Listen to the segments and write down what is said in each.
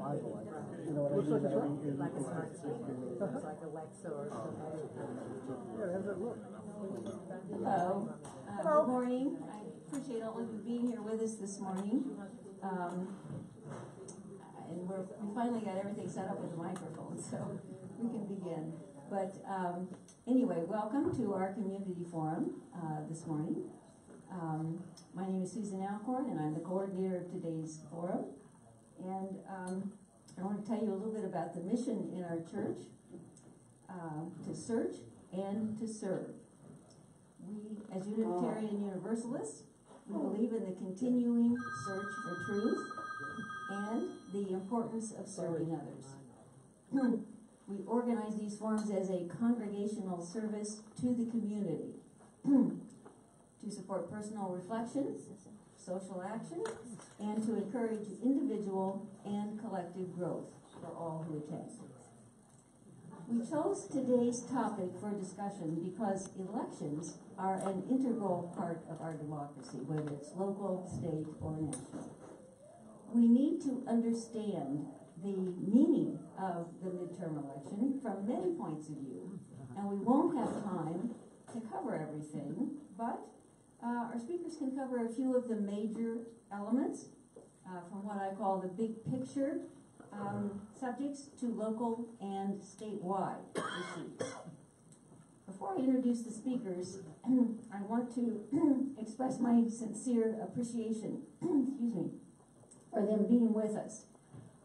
Bible. You know what I mean? Like a smart speaker, like Alexa or something. Yeah, how does it look? Hello. Good morning. I appreciate all of you being here with us this morning. And we finally got everything set up with the microphone, so we can begin. But anyway, welcome to our community forum this morning. My name is Susan Akron, and I'm the coordinator of today's forum. And I want to tell you a little bit about the mission in our church, to search and to serve. We, as Unitarian Universalists, we believe in the continuing search for truth and the importance of serving others. We organize these forums as a congregational service to the community to support personal reflection, social action, and to encourage individual and collective growth for all who attend. We chose today's topic for discussion because elections are an integral part of our democracy, whether it's local, state, or national. We need to understand the meaning of the midterm election from many points of view, and we won't have time to cover everything, but our speakers can cover a few of the major elements, from what I call the big picture subjects to local and statewide issues. Before I introduce the speakers, I want to express my sincere appreciation excuse me, for them being with us.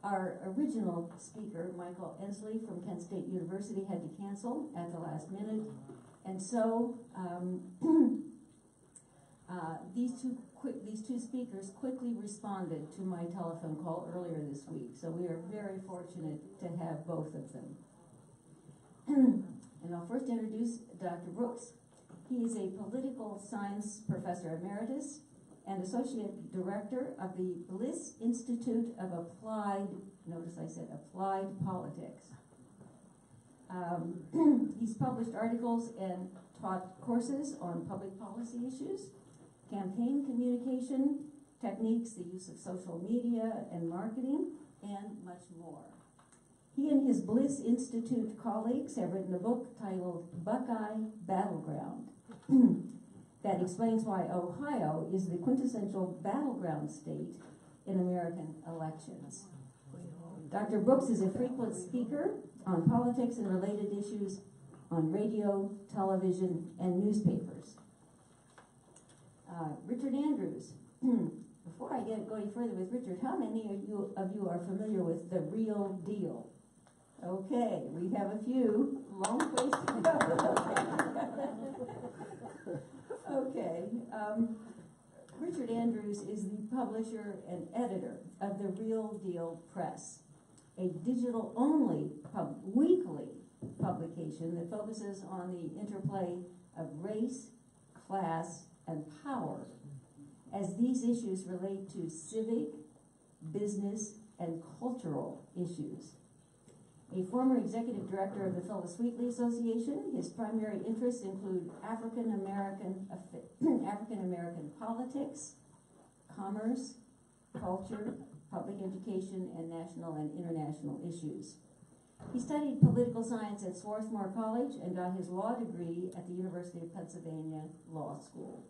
Our original speaker, Michael Ensley from Kent State University, had to cancel at the last minute, and so these two speakers quickly responded to my telephone call earlier this week, so we are very fortunate to have both of them. And I'll first introduce Dr. Brooks. He is a political science professor emeritus and associate director of the Bliss Institute of Applied, notice I said applied politics. He's published articles and taught courses on public policy issues, campaign communication, techniques, the use of social media and marketing, and much more. He and his Bliss Institute colleagues have written a book titled Buckeye Battleground that explains why Ohio is the quintessential battleground state in American elections. Dr. Brooks is a frequent speaker on politics and related issues on radio, television, and newspapers. Richard Andrews. Before I get going further with Richard, how many of you are familiar with The Real Deal? Okay, we have a few. Long ways to go. Okay. Richard Andrews is the publisher and editor of The Real Deal Press, a digital-only weekly publication that focuses on the interplay of race, class, and power as these issues relate to civic, business, and cultural issues. A former executive director of the Phyllis Wheatley Association, his primary interests include African American politics, commerce, culture, public education, and national and international issues. He studied political science at Swarthmore College and got his law degree at the University of Pennsylvania Law School.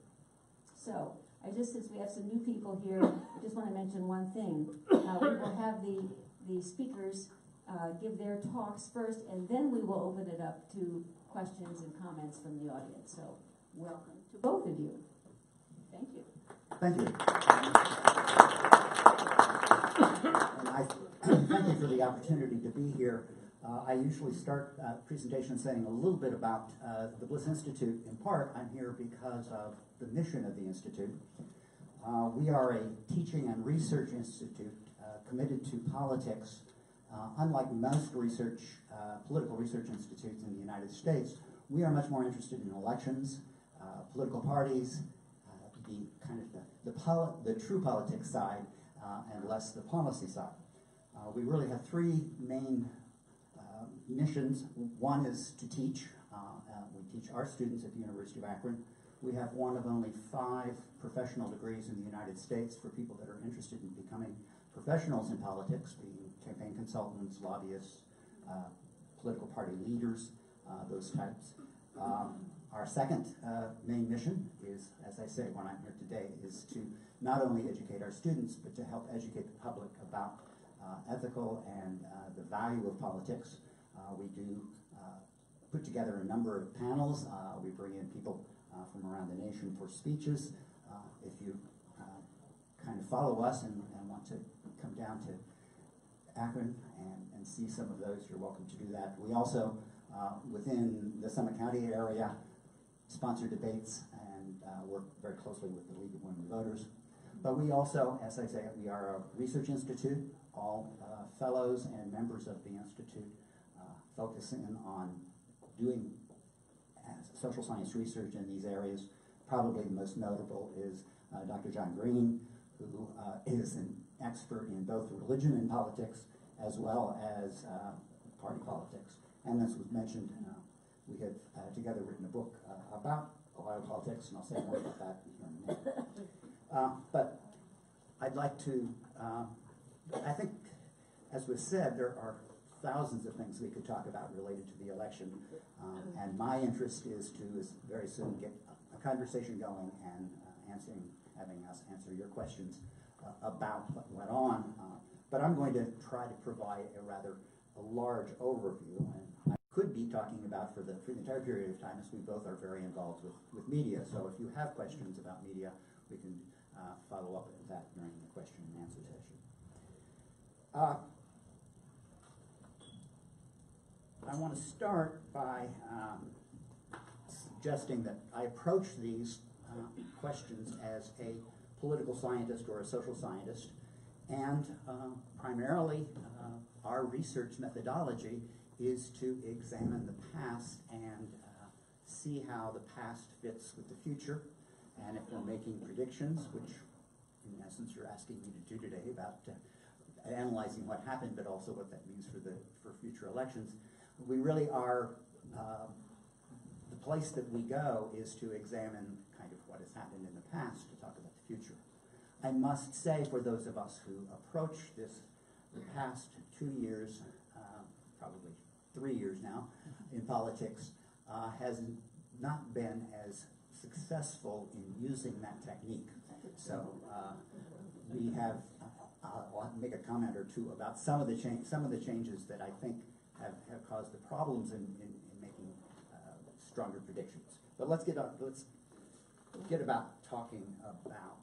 So, since we have some new people here, I just want to mention one thing. We will have the speakers give their talks first, and then we will open it up to questions and comments from the audience. So, welcome to both of you. Thank you. Thank you. And I thank you for the opportunity to be here. I usually start presentations saying a little bit about the Bliss Institute. In part, I'm here because of the mission of the Institute. We are a teaching and research institute committed to politics. Unlike most political research institutes in the United States, we are much more interested in elections, political parties, the true politics side, and less the policy side. We really have three main missions. One is to teach. We teach our students at the University of Akron. We have one of only 5 professional degrees in the United States for people that are interested in becoming professionals in politics, being campaign consultants, lobbyists, political party leaders, those types. Our second main mission is, as I say when I'm here today, is to not only educate our students, but to help educate the public about ethical and the value of politics. We do put together a number of panels. We bring in people from around the nation for speeches. If you kind of follow us and want to come down to Akron and see some of those, you're welcome to do that. We also, within the Summit County area, sponsor debates and work very closely with the League of Women Voters. But we also, as I say, we are a research institute. All fellows and members of the institute focus in on doing social science research in these areas. Probably the most notable is Dr. John Green, who is an expert in both religion and politics, as well as party politics. And as was mentioned, we have together written a book about Ohio politics, and I'll say more about that here in a minute. But I'd like to, I think, as was said, there are thousands of things we could talk about related to the election, and my interest is to very soon get a conversation going and having us answer your questions about what went on. But I'm going to try to provide a large overview, and I could be talking about for the entire period of time, as we both are very involved with media. So if you have questions about media, we can follow up with that during the question and answer session. I want to start by suggesting that I approach these questions as a political scientist or a social scientist, and primarily our research methodology is to examine the past and see how the past fits with the future, and if we're making predictions, which in essence you're asking me to do today about analyzing what happened, but also what that means for future elections. We really are, the place that we go is to examine kind of what has happened in the past to talk about the future. I must say, for those of us who approach this, the past 2 years, probably 3 years now, in politics, has not been as successful in using that technique. So we have, I'll make a comment or two about some of the changes that I think have caused the problems in making stronger predictions. But let's get about talking about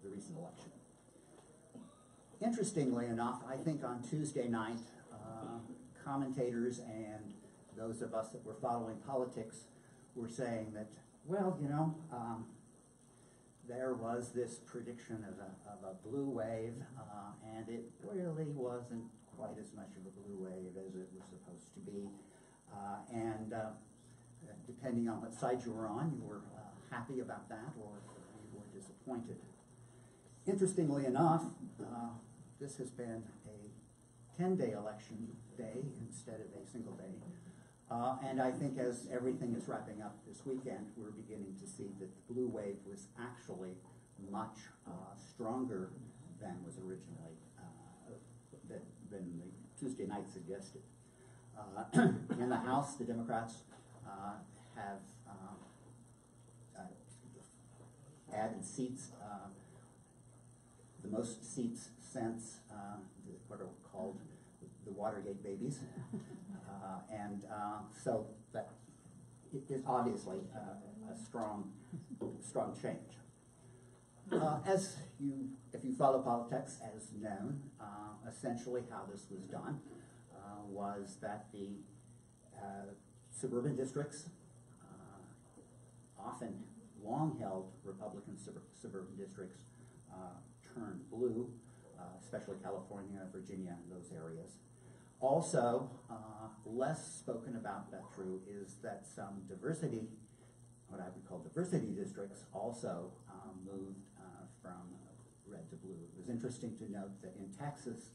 the recent election. Interestingly enough, I think on Tuesday night, commentators and those of us that were following politics were saying that, well, you know, there was this prediction of a blue wave, and it really wasn't quite as much of a blue wave as it was supposed to be. And depending on what side you were on, you were happy about that or you were disappointed. Interestingly enough, this has been a 10-day election day instead of a single day. And I think as everything is wrapping up this weekend, we're beginning to see that the blue wave was actually much stronger than was originally, than the Tuesday night suggested. In the House, the Democrats have added seats, the most seats since what are called the Watergate babies. And so that it is obviously a strong change. If you follow politics, as known, essentially how this was done was that the suburban districts, often long-held Republican suburban districts, turned blue, especially California, Virginia, and those areas. Also, less spoken about but true is that some diversity, what I would call diversity districts, also moved from red to blue. It was interesting to note that in Texas,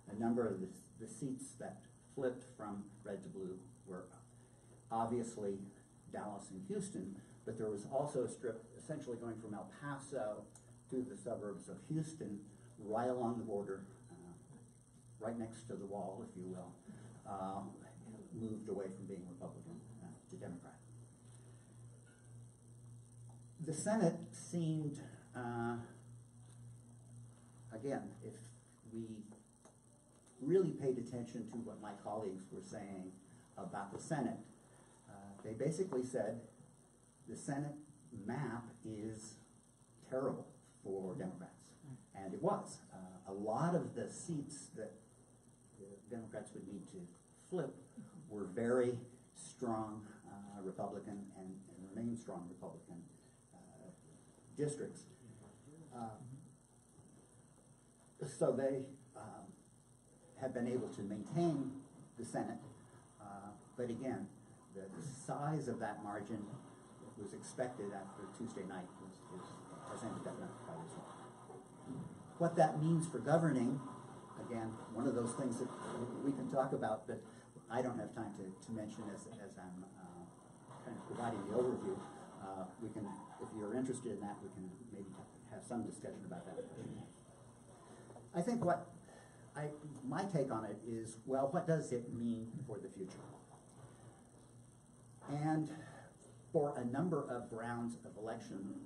a number of the seats that flipped from red to blue were obviously Dallas and Houston, but there was also a strip essentially going from El Paso to the suburbs of Houston, right along the border, right next to the wall, if you will, moved away from being Republican to Democrat. The Senate seemed, again, if we really paid attention to what my colleagues were saying about the Senate, they basically said the Senate map is terrible for Democrats. And it was. A lot of the seats that the Democrats would need to flip were very strong Republican and remain strong Republican districts. So they have been able to maintain the Senate, but again, the size of that margin was expected after Tuesday night has ended up not quite as well. What that means for governing, again, one of those things that we can talk about, but I don't have time to mention as I'm kind of providing the overview. We can, if you're interested in that, we can maybe have some discussion about that. I think my take on it is, well, what does it mean for the future? And for a number of rounds of election,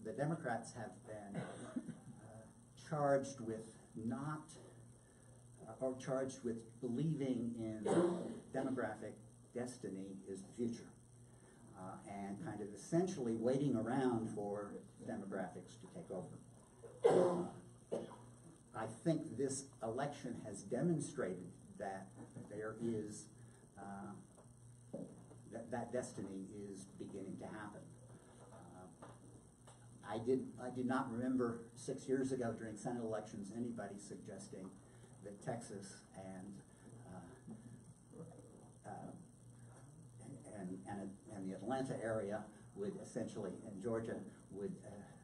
the Democrats have been charged with charged with believing in demographic destiny is the future, and kind of essentially waiting around for demographics to take over. I think this election has demonstrated that there is that destiny is beginning to happen. I did not remember 6 years ago during Senate elections anybody suggesting that Texas and the Atlanta area would essentially, and Georgia would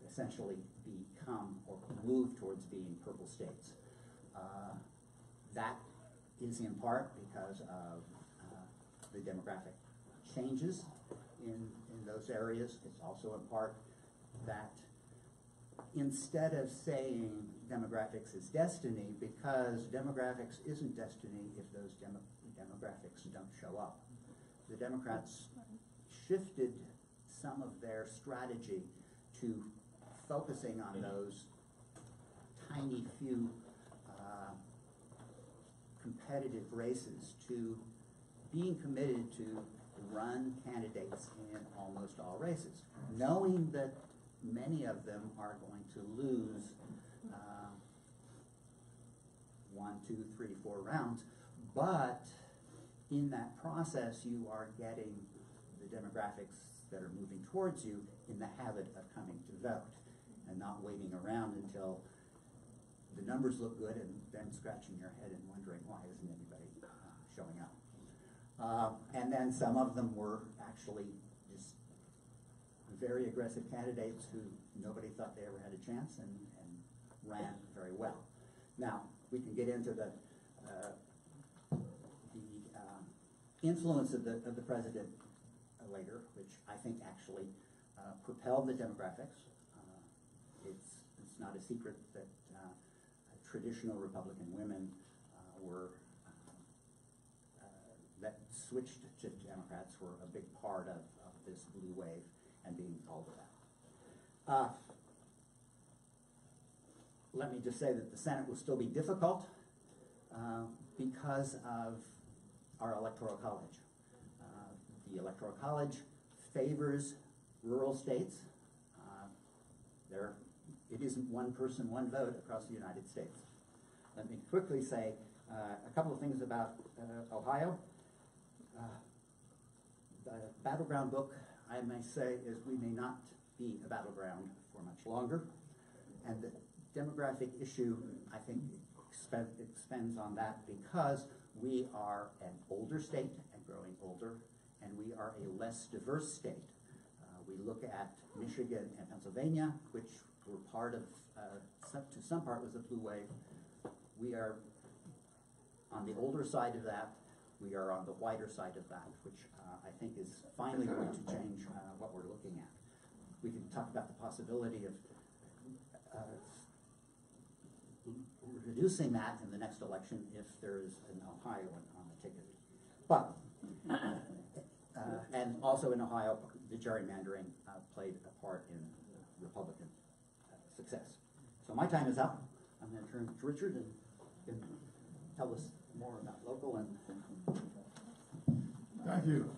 essentially become or move towards being purple states. That is in part because of the demographic changes in those areas. It's also in part that instead of saying demographics is destiny, because demographics isn't destiny if those demographics don't show up. The Democrats shifted some of their strategy to focusing on those tiny few competitive races, to being committed to run candidates in almost all races, knowing that many of them are going to lose 1, 2, 3, 4 rounds, but in that process you are getting the demographics that are moving towards you in the habit of coming to vote and not waiting around until the numbers look good and then scratching your head and wondering why isn't anybody showing up. And then some of them were actually just very aggressive candidates who nobody thought they ever had a chance and ran very well. Now, we can get into the influence of the president later, which I think actually propelled the demographics. It's not a secret that traditional Republican women that switched to Democrats were a big part of this blue wave and being called that. Let me just say that the Senate will still be difficult because of our Electoral College. The Electoral College favors rural states. It isn't one person, one vote across the United States. Let me quickly say a couple of things about Ohio. The battleground book, I may say, is we may not be a battleground for much longer. And the demographic issue, I think, expends on that because we are an older state and growing older, and we are a less diverse state. We look at Michigan and Pennsylvania, which were part of, to some part was the blue wave. We are on the older side of that. We are on the wider side of that, which I think is finally going to change what we're looking at. We can talk about the possibility of over reducing that in the next election if there is an Ohioan on the ticket. But, and also in Ohio, the gerrymandering played a part in Republican success. So my time is up. I'm going to turn to Richard and he can tell us more about local and. Thank you,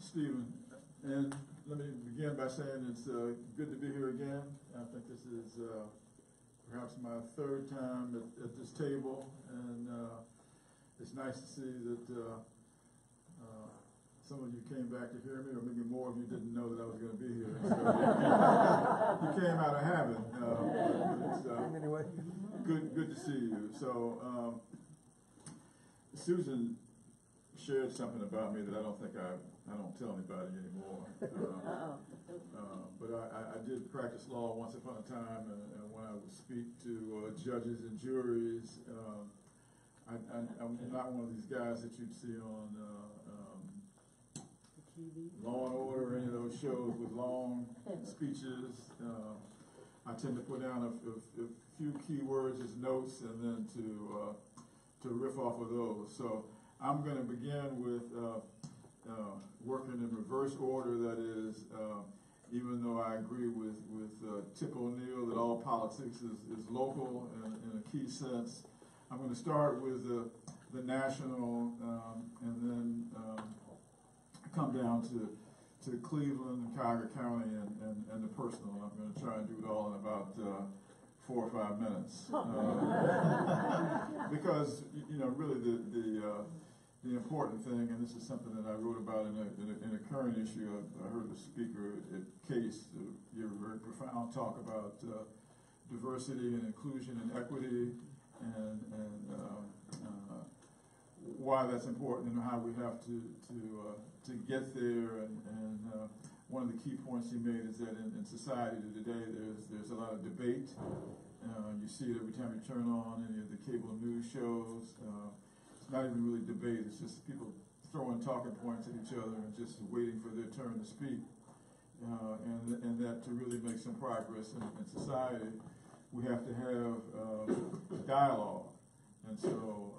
Stephen. And let me begin by saying it's good to be here again. I think this is perhaps my third time at this table, and it's nice to see that some of you came back to hear me, or maybe more of you didn't know that I was going to be here. So you came out of habit. It's anyway. good to see you. So Susan shared something about me that I don't think I don't tell anybody anymore. But I did practice law once upon a time, and when I would speak to judges and juries, I'm not one of these guys that you'd see on Law and Order or any of those shows with long speeches. I tend to put down a few key words as notes and then to riff off of those. So I'm going to begin with working in reverse order. That is, even though I agree with Tip O'Neill that all politics is local in a key sense, I'm going to start with the national and then come down to Cleveland and Cuyahoga County and the personal. I'm going to try and do it all in about 4 or 5 minutes, because really the important thing, and this is something that I wrote about in a current issue. I heard the speaker at Case give a very profound talk about diversity and inclusion and equity, and why that's important and how we have to get there. And one of the key points he made is that in society today, there's a lot of debate. You see it every time you turn on any of the cable news shows. It's not even really debate. It's just people throwing talking points at each other and just waiting for their turn to speak. And that to really make some progress in society, we have to have dialogue. And so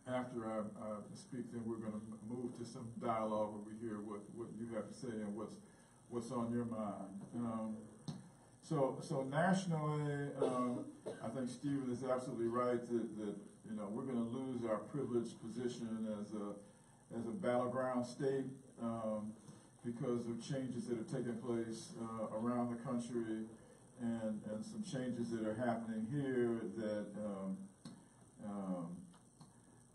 after I speak, then we're going to move to some dialogue where we hear what you have to say and what's on your mind. So nationally, I think Stephen is absolutely right that we're going to lose our privileged position as a battleground state because of changes that are taking place around the country and some changes that are happening here that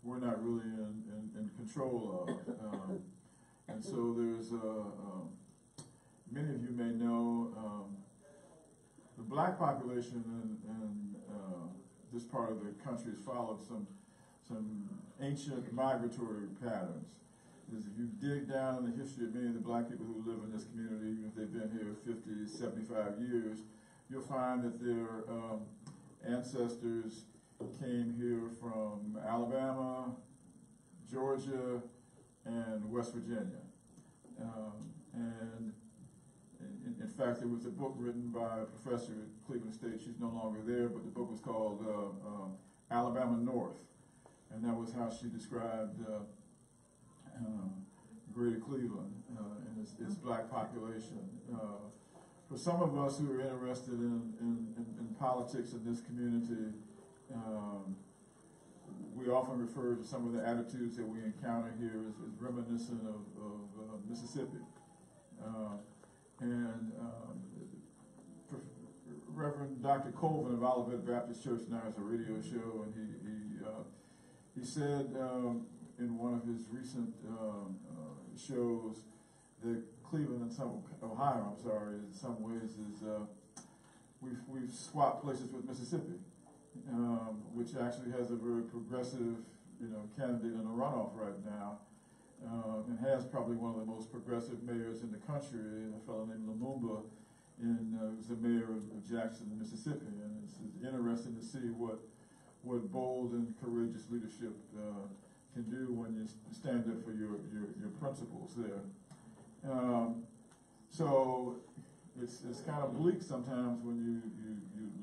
we're not really in control of. And so there's many of you may know the black population in this part of the country has followed some ancient migratory patterns. If you dig down in the history of many of the black people who live in this community, even if they've been here 50, 75 years, you'll find that their ancestors came here from Alabama, Georgia, and West Virginia. And in fact, there was a book written by a professor at Cleveland State. She's no longer there, but the book was called Alabama North. And that was how she described Greater Cleveland and its black population. For some of us who are interested in politics in this community, we often refer to some of the attitudes that we encounter here as reminiscent of Mississippi. Reverend Dr. Colvin of Olivet Baptist Church now has a radio show, and he said in one of his recent shows that Cleveland Ohio, in some ways is we've swapped places with Mississippi, which actually has a very progressive candidate in a runoff right now, and has probably one of the most progressive mayors in the country, a fellow named Lumumba, who's the mayor of Jackson, Mississippi. And it's interesting to see what bold and courageous leadership can do when you stand up for your principles there. So it's kind of bleak sometimes when you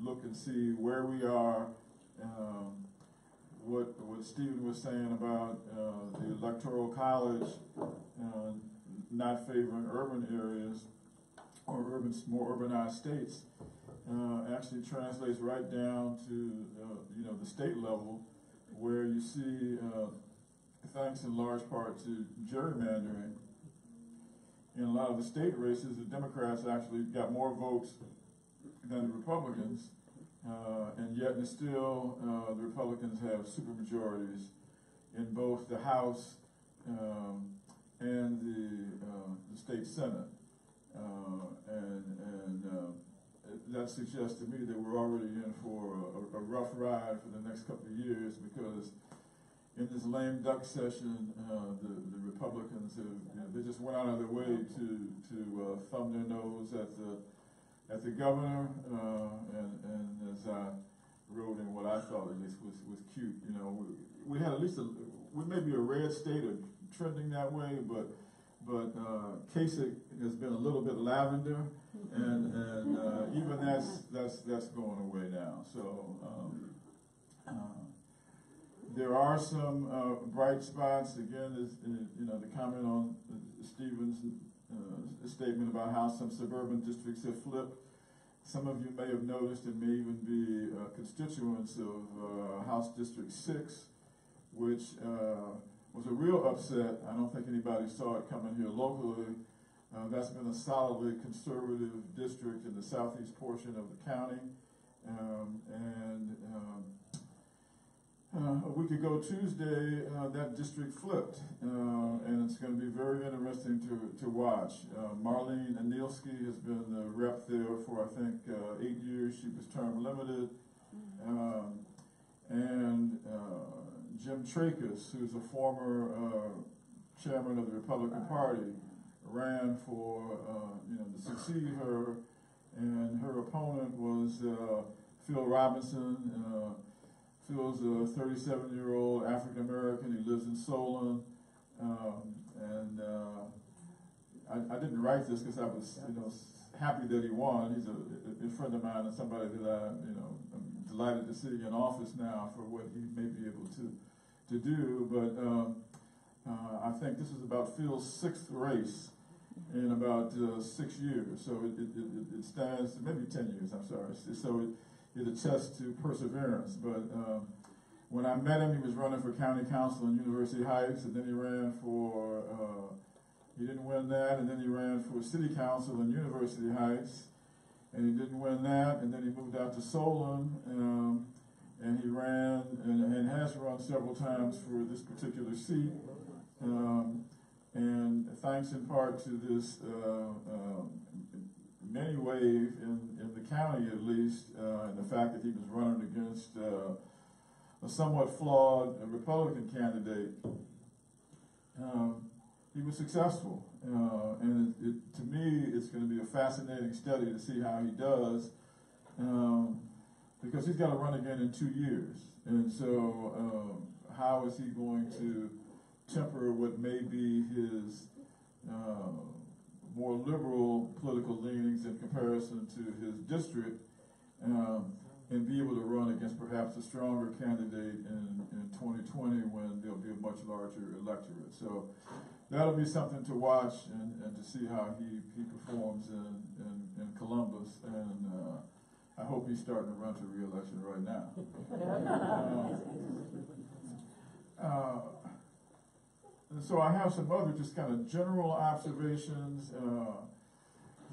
look and see where we are what Stephen was saying about the Electoral College not favoring urban areas or more urbanized states actually translates right down to the state level, where you see, thanks in large part to gerrymandering, in a lot of the state races, the Democrats actually got more votes than the Republicans, and yet and still the Republicans have supermajorities in both the House and the state Senate, and that suggests to me that we're already in for a rough ride for the next couple of years, because in this lame duck session, the Republicans have, they just went out of their way to thumb their nose at the governor, and as I wrote in what I thought at least was cute, we had at least we may be a red state or trending that way, but Kasich has been a little bit lavender, and even that's going away now. So there are some bright spots. Again, the comment on Stephen's statement about how some suburban districts have flipped. Some of you may have noticed, and may even be constituents of House District 6, which was a real upset. I don't think anybody saw it coming here locally. That's been a solidly conservative district in the southeast portion of the county. A week ago Tuesday, that district flipped, and it's going to be very interesting to watch. Marlene Anilski has been the rep there for, I think, 8 years. She was term limited. And Jim Tracus, who's a former chairman of the Republican Party, ran for, to succeed her, and her opponent was Phil Robinson. Phil's a 37-year-old African-American. He lives in Solon, and I didn't write this because I was, happy that he won. He's a friend of mine and somebody that I'm delighted to see in office now for what he may be able to do. But I think this is about Phil's 6th race in about 6 years. So it stands, maybe 10 years, I'm sorry. So it attests to perseverance. But when I met him, he was running for county council in University Heights, and then he ran for, he didn't win that, and then he ran for city council in University Heights, and he didn't win that, and then he moved out to Solon, and he ran, and has run several times for this particular seat, and thanks in part to this many wave in the county, at least, and the fact that he was running against a somewhat flawed Republican candidate, he was successful. And to me, it's going to be a fascinating study to see how he does, because he's got to run again in 2 years. And so how is he going to temper what may be his more liberal political leanings in comparison to his district, and be able to run against perhaps a stronger candidate in 2020 when there'll be a much larger electorate. So that'll be something to watch and to see how he performs in Columbus, and I hope he's starting to run for re-election right now. And so I have some other just kind of general observations.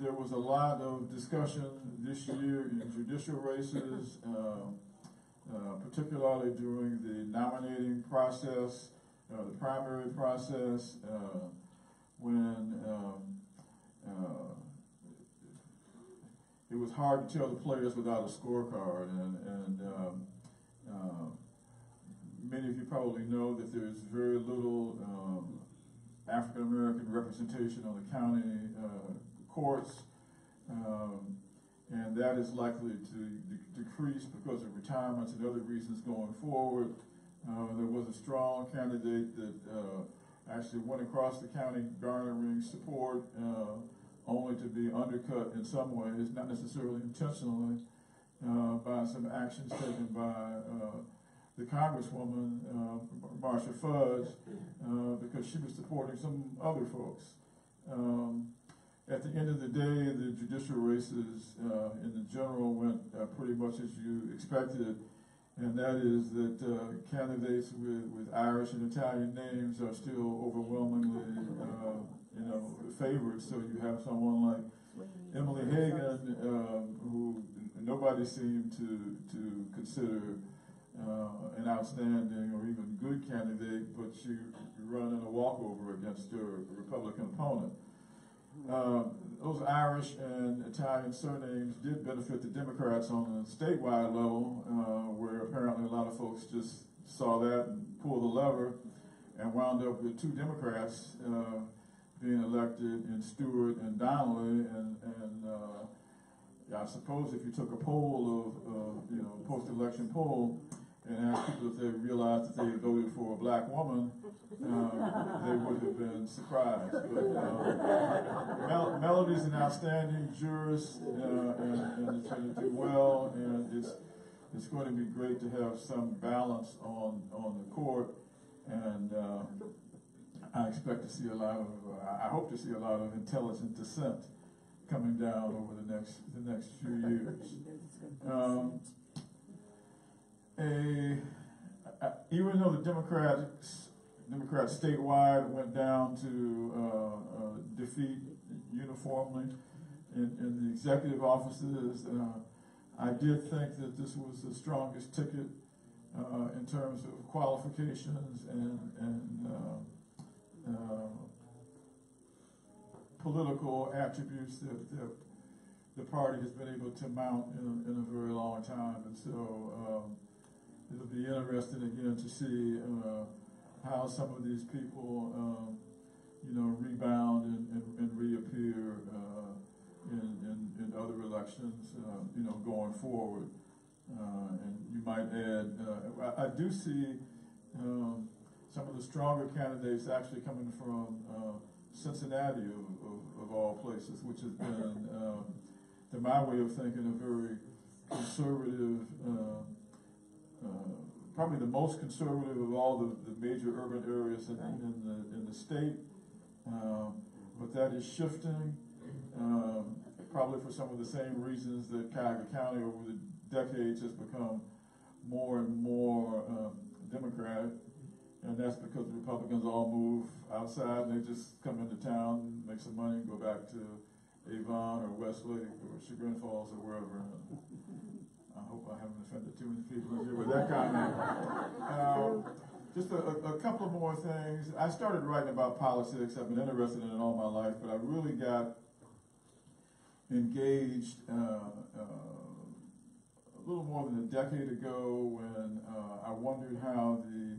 There was a lot of discussion this year in judicial races, particularly during the nominating process, the primary process, when it was hard to tell the players without a scorecard, and many of you probably know that there's very little African American representation on the county courts, and that is likely to decrease because of retirements and other reasons going forward. There was a strong candidate that actually went across the county garnering support, only to be undercut in some ways, not necessarily intentionally. by some actions taken by the Congresswoman, Marcia Fudge, because she was supporting some other folks. At the end of the day, the judicial races in the general went pretty much as you expected, and that is that candidates with Irish and Italian names are still overwhelmingly, favored. So you have someone like Emily Hagan, who nobody seemed to consider an outstanding or even good candidate, but she run in a walkover against her Republican opponent. Those Irish and Italian surnames did benefit the Democrats on a statewide level, where apparently a lot of folks just saw that and pulled the lever and wound up with two Democrats being elected in Stewart and Donnelly. And I suppose if you took a poll of post-election poll and asked people if they realized that they had voted for a black woman, they would have been surprised. But Melody's an outstanding jurist, and it's going to do well, and it's going to be great to have some balance on the court, and I expect to see I hope to see a lot of intelligent dissent coming down over the next few years. Even though the Democrats statewide went down to defeat uniformly in the executive offices, I did think that this was the strongest ticket in terms of qualifications and political attributes that the party has been able to mount in a very long time. And so it'll be interesting again to see how some of these people, rebound and reappear in other elections, going forward. And you might add, I do see some of the stronger candidates actually coming from Cincinnati, of all places, which has been, to my way of thinking, a very conservative, probably the most conservative of all the major urban areas in the state. But that is shifting, probably for some of the same reasons that Cuyahoga County over the decades has become more and more Democratic. And that's because the Republicans all move outside and they just come into town, make some money, and go back to Avon or Westlake or Chagrin Falls or wherever. I hope I haven't offended too many people here with that comment. Just a couple of more things. I started writing about politics. I've been interested in it all my life, but I really got engaged a little more than a decade ago when I wondered how the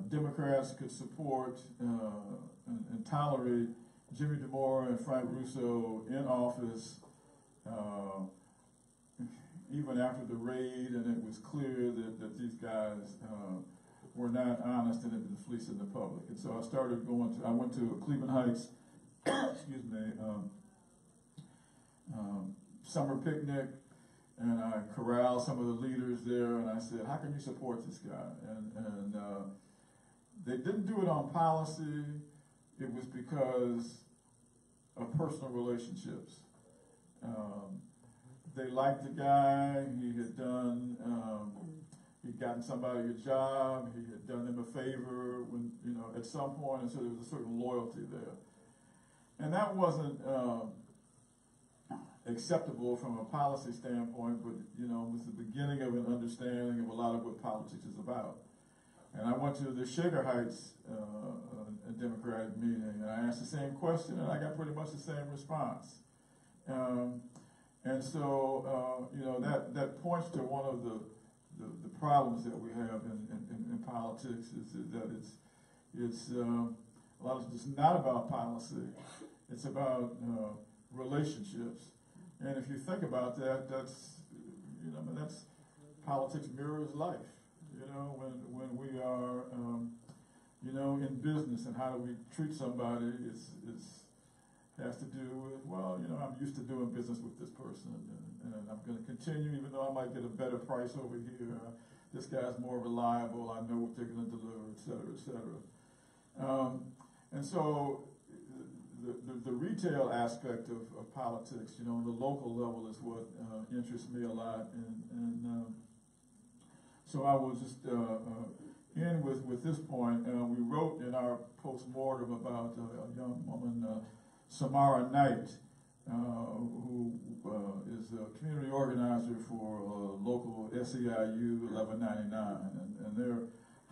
Democrats could support and tolerate Jimmy DeMore and Frank Russo in office even after the raid, and it was clear that these guys were not honest and had been fleecing the public. And so I went to Cleveland Heights, excuse me, summer picnic, and I corralled some of the leaders there, and I said, how can you support this guy? And they didn't do it on policy. It was because of personal relationships. They liked the guy. He had done, he'd gotten somebody a job. He had done them a favor when, at some point, and so there was a certain loyalty there. And that wasn't acceptable from a policy standpoint, but, was the beginning of an understanding of a lot of what politics is about. And I went to the Shaker Heights Democratic meeting, and I asked the same question, and I got pretty much the same response. And so, that points to one of the problems that we have in politics is that it's a lot of it's not about policy. It's about relationships. And if you think about that, that's politics mirrors life. When we are, in business, and how do we treat somebody? It's has to do with, well, you know, I'm used to doing business with this person, and I'm going to continue, even though I might get a better price over here. This guy's more reliable. I know what they're going to deliver, et cetera, et cetera. And so the retail aspect of politics, you know, the local level is what interests me a lot. And so I will just end with this point. We wrote in our post-mortem about a young woman, Samara Knight, who is a community organizer for local SEIU 1199. And they're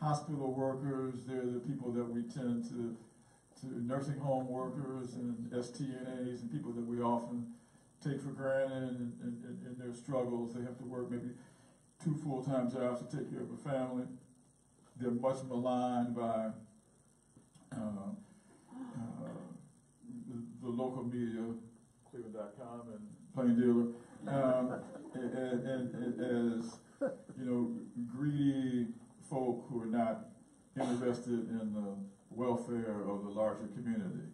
hospital workers, they're the people that we tend to nursing home workers and STNAs and people that we often take for granted in their struggles. They have to work maybe 2 full-time jobs to take care of a family. They're much maligned by the local media, Cleveland.com and Plain Dealer, and as, you know, greedy folk who are not interested in the welfare of the larger community.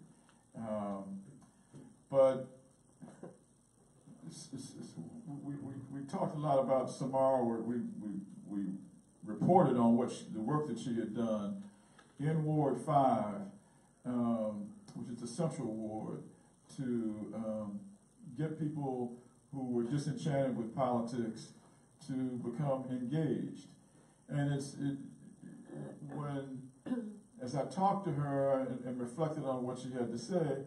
But we talked a lot about Samara. We reported on the work that she had done in Ward 5, which is the central ward, to get people who were disenchanted with politics to become engaged. And as I talked to her and reflected on what she had to say,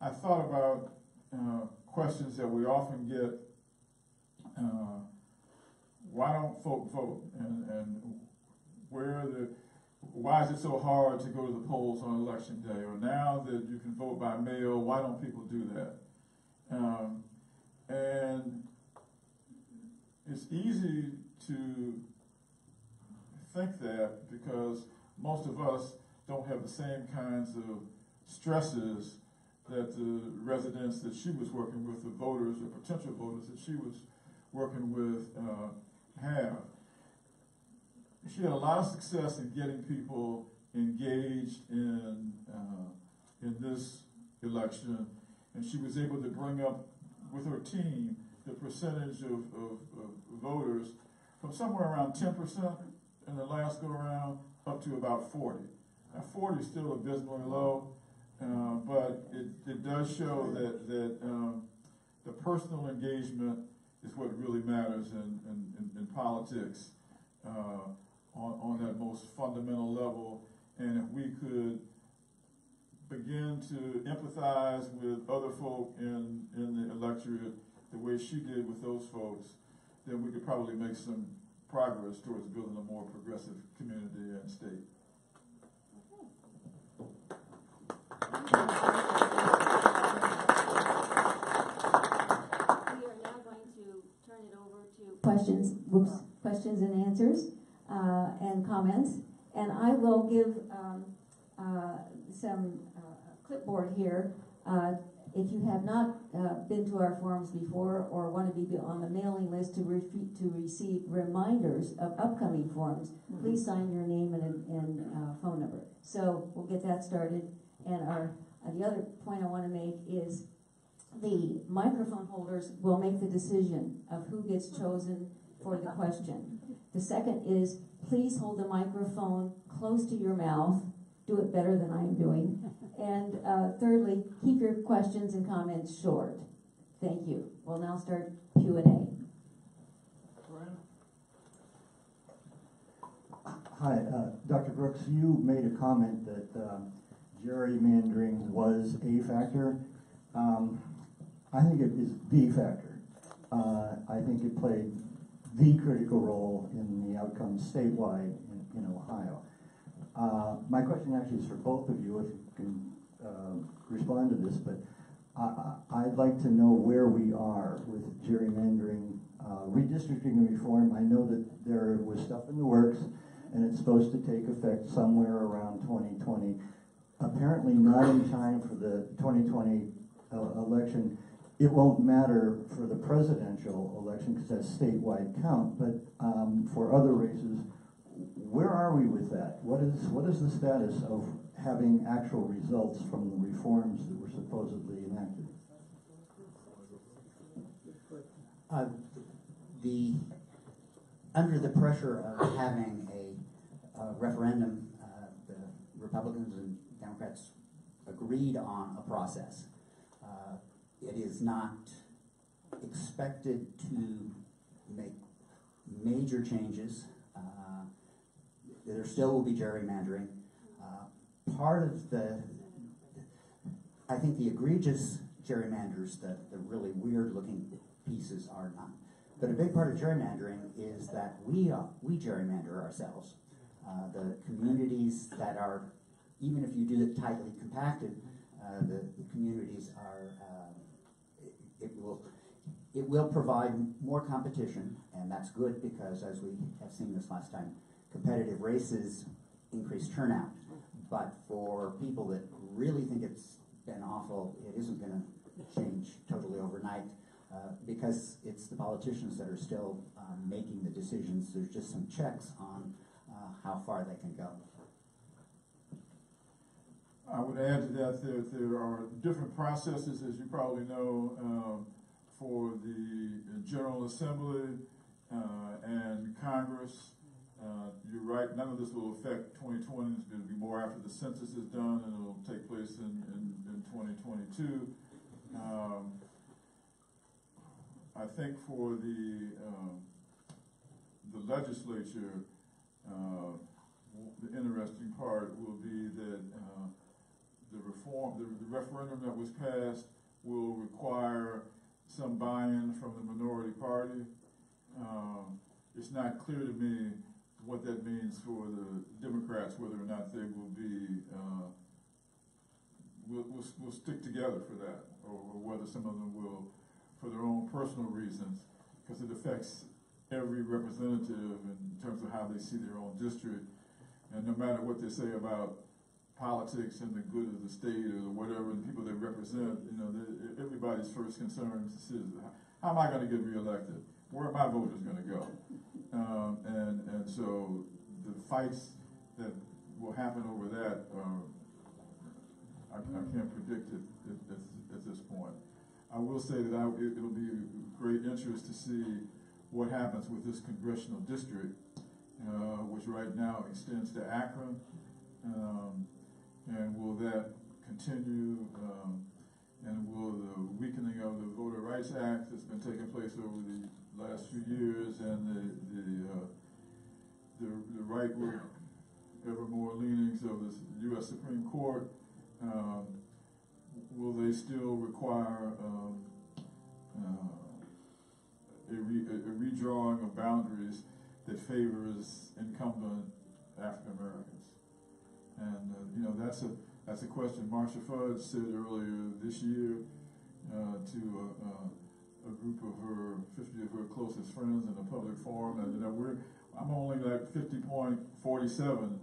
I thought about questions that we often get. Why don't folk vote? And why is it so hard to go to the polls on election day? Or now that you can vote by mail, why don't people do that? And it's easy to think that because most of us don't have the same kinds of stresses that the residents that she was working with, the voters or potential voters that she was working with, have. She had a lot of success in getting people engaged in this election, and she was able to bring up with her team the percentage of voters from somewhere around 10% in the last go around up to about 40. Now 40 is still abysmally low, but it does show that the personal engagement is what really matters in politics on that most fundamental level. And if we could begin to empathize with other folk in the electorate the way she did with those folks, then we could probably make some progress towards building a more progressive community and state. We are now going to turn it over to questions and answers and comments. And I will give some clipboard here. If you have not been to our forums before or want to be on the mailing list to receive reminders of upcoming forums, please sign your name and phone number. So we'll get that started. And the other point I want to make is the microphone holders will make the decision of who gets chosen for the question. The second is, please hold the microphone close to your mouth. Do it better than I am doing. And thirdly, keep your questions and comments short. Thank you. We'll now start Q&A. Hi, Dr. Brooks, you made a comment that gerrymandering was a factor. I think it is the factor. I think it played the critical role in the outcome statewide in Ohio. My question actually is for both of you, if you can respond to this, but I'd like to know where we are with gerrymandering, redistricting reform. I know that there was stuff in the works, and it's supposed to take effect somewhere around 2020. Apparently not in time for the 2020 election. It won't matter for the presidential election because that's statewide count, but for other races, where are we with that? What is the status of having actual results from the reforms that were supposedly enacted? Under the pressure of having a referendum, the Republicans and Democrats agreed on a process. It is not expected to make major changes. There still will be gerrymandering. Part of I think the egregious gerrymanders, the really weird looking pieces are not. But a big part of gerrymandering is that we gerrymander ourselves. The communities that are, even if you do it tightly compacted, the communities are, it will provide more competition, and that's good because, as we have seen this last time, competitive races increase turnout. But for people that really think it's been awful, it isn't going to change totally overnight. Because it's the politicians that are still making the decisions. There's just some checks on how far they can go. I would add to that there are different processes, as you probably know, for the General Assembly and Congress. You're right, none of this will affect 2020. It's going to be more after the census is done, and it'll take place in 2022. I think for the legislature, the interesting part will be that the referendum that was passed will require some buy-in from the minority party. It's not clear to me what that means for the Democrats, whether or not they will be will stick together for that, or whether some of them will, for their own personal reasons, because it affects every representative in terms of how they see their own district. And no matter what they say about politics and the good of the state or whatever, the people they represent, everybody's first concern is, how am I going to get reelected? Where are my voters going to go? And so the fights that will happen over that, I can't predict it at this point. I will say that it'll be of great interest to see what happens with this congressional district, which right now extends to Akron, and will that continue, and will the weakening of the Voter Rights Act that's been taking place over the last few years, and the rightward, ever more leanings of the U.S. Supreme Court, will they still require a redrawing of boundaries that favors incumbent African Americans? And that's a question Marcia Fudge said earlier this year to a group of her 50 of her closest friends in a public forum, and I'm only like 50.47,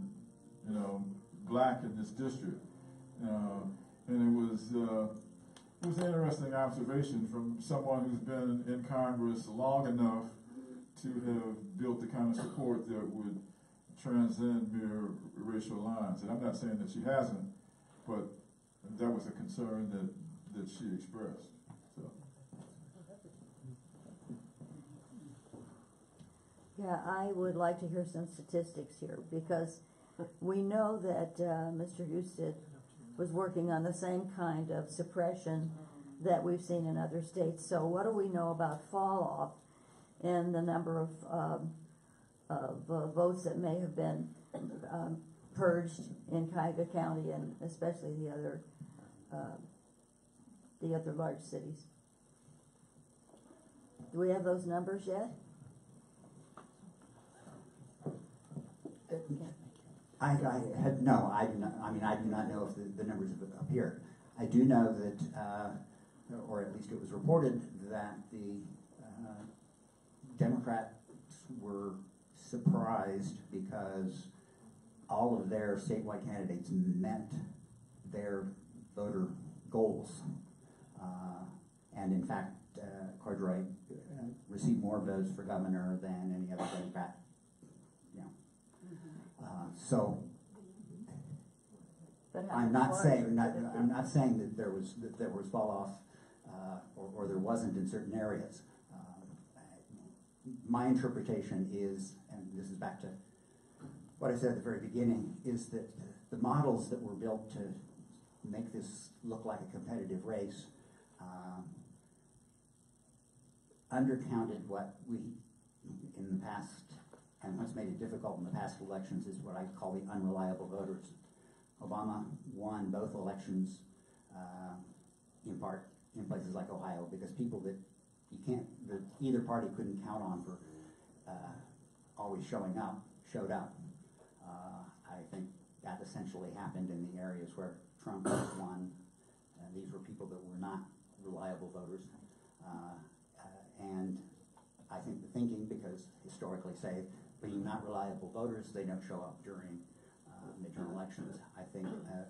black in this district. And it was an interesting observation from someone who's been in Congress long enough to have built the kind of support that would transcend mere racial lines. And I'm not saying that she hasn't, but that was a concern that she expressed. So. Yeah, I would like to hear some statistics here, because we know that Mr. Husted was working on the same kind of suppression that we've seen in other states. So what do we know about fall off in the number of votes that may have been purged in Cuyahoga County, and especially the other large cities? Do we have those numbers yet? I do not. I mean, I do not know if the numbers have appeared. I do know that, or at least it was reported, that the Democrats were surprised because all of their statewide candidates met their voter goals. And in fact, Cordray received more votes for governor than any other Democrat. So But how I'm much not saying larger could it be? I'm not saying that there was fall off or there wasn't in certain areas. My interpretation is, and this is back to what I said at the very beginning, is that the models that were built to make this look like a competitive race undercounted what we in the past, and what's made it difficult in the past elections is what I call the unreliable voters. Obama won both elections in part in places like Ohio because people that that either party couldn't count on for always showing up, showed up. I think that essentially happened in the areas where Trump won. These were people that were not reliable voters. And I think the thinking, because historically say, being not reliable voters, they don't show up during midterm elections. I think